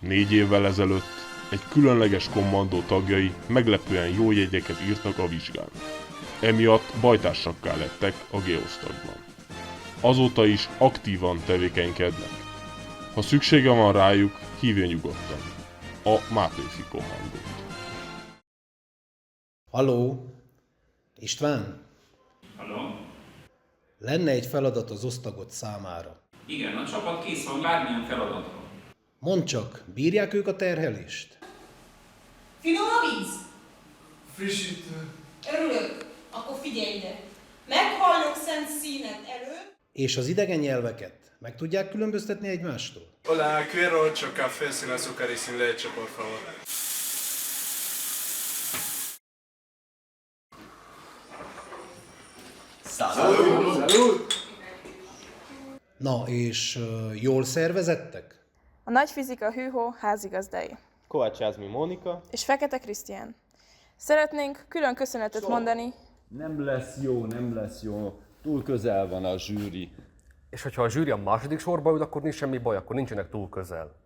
4 évvel ezelőtt egy különleges kommandó tagjai meglepően jó jegyeket írtak a vizsgán. Emiatt bajtársakká lettek a Geosztagban. Azóta is aktívan tevékenykednek. Ha szüksége van rájuk, hívja nyugodtan a Mátéfi kommandót. Halló? István? Halló? Lenne egy feladat az osztagot számára. Igen, a csapat kész van bármilyen feladatra. Mondd csak, bírják ők a terhelést? Finom a víz? Frissítő. Örülök. Akkor figyelj ide. Meghallok szent színet előtt. És az idegen nyelveket meg tudják különböztetni egymástól? Hola, quiero 8 cafés sin azúcar y sin leche, por favor. Na, és jól szervezettek? A nagy fizika Hűhó házigazdái. Kovács Jászmi Mónika. És Fekete Krisztián. Szeretnénk külön köszönetet mondani. Nem lesz jó. Túl közel van a zsűri. És hogyha a zsűri a második sorba ül, akkor nincs semmi baj, akkor nincsenek túl közel.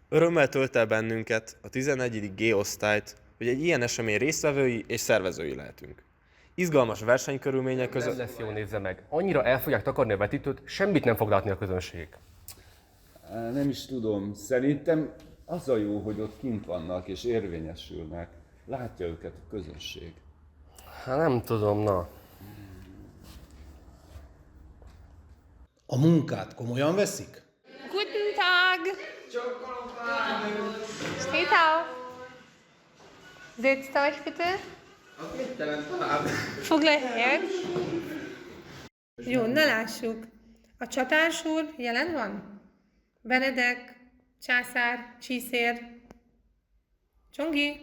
Örömmel tölt el bennünket, a 11. G osztályt, hogy egy ilyen esemény résztvevői és szervezői lehetünk. Izgalmas versenykörülmények között... Nem lesz jó, nézze meg. Annyira el fogják takarni a vetítőt, semmit nem fog látni a közönség. Nem is tudom, szerintem az a jó, hogy ott kint vannak és érvényesülnek. Látja őket a közönség. Hát nem tudom, na. A munkát komolyan veszik? Guten Tag! Steht auf! Setzt euch bitte. Foglalj helyet. Jó, ne lássuk. A csatárs úr jelen van? Benedek, császár, csíszér. Csongi.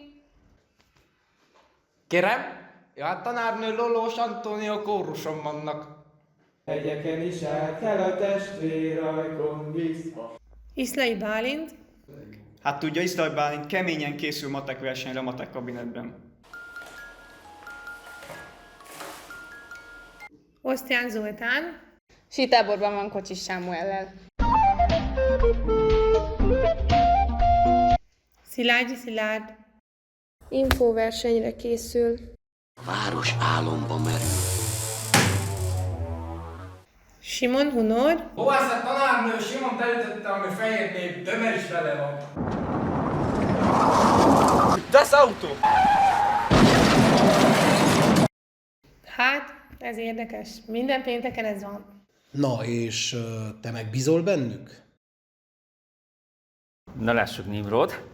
Kérem? Ja, hát tanárnő Lolós Antónió kóruson vannak. Hegyeken is át kell a testvérajkon vissza. Iszlai Bálint. Hát tudja, Iszlai Bálint keményen készül matek versenyre a matek kabinetben. Osztyán Zoltán. Sítáborban van Kocsis Sámuellel. Szilágyi Szilárd. Infóversenyre készül. A város álomba merül. Simon Hunor. Hova ezt a tanárnő Simon beütötte, ami fehér nép, Dömer is vele van. Das Auto! Hát, ez érdekes. Minden pénteken ez van. Na, és te megbízol bennük? Na lássuk, Nimrod.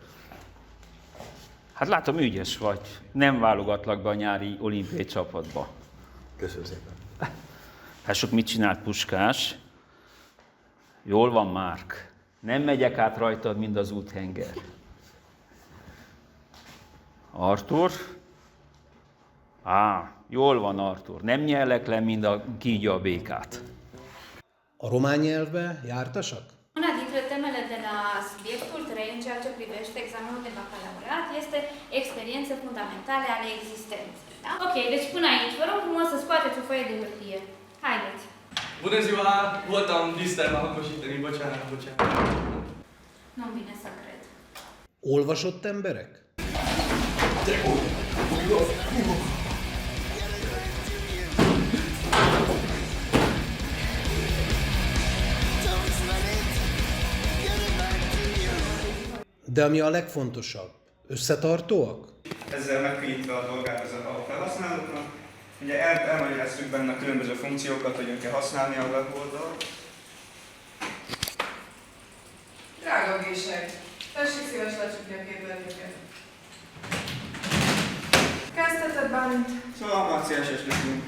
Hát látom, ügyes vagy. Nem válogatlak be a nyári olimpiai csapatba. Köszönöm szépen. Hát sok mit csinált Puskás? Jól van, Márk. Nem megyek át rajtad, mint az úthenger. Artur? Jól van, Artur. Nem nyellek le, mint a kígyó a békát. A román nyelvbe jártasak? Una dintre temele de la subiectul 3 în ceea ce privește examenul de bacalaureat este experiențe fundamentale ale existenței. Da? Ok, deci până aici, vă rog frumos să scoateți o foaie de hârtie. Haideți! Bună ziua! Voltam tisztelve hangosítani, bocsánat. Nu-mi vine să cred. Olvasott emberek? De ami a legfontosabb, összetartóak? Ezzel megkönnyítve a dolgát a felhasználóknak. Ugye elmagyaráztuk benne a különböző funkciókat, hogyan kell használni a weboldalt. Drága gések, tessék szíves lecsukni a képernyőket. Kezdheted, Bálint? Szóval a CSS nekünk.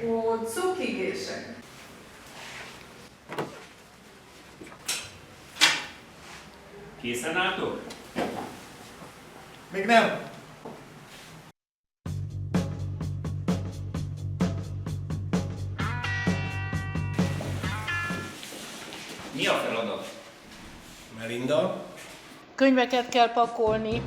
Ó, cuki gések. Készen álltok? Még nem. Mi a feladat? Melinda? Könyveket kell pakolni.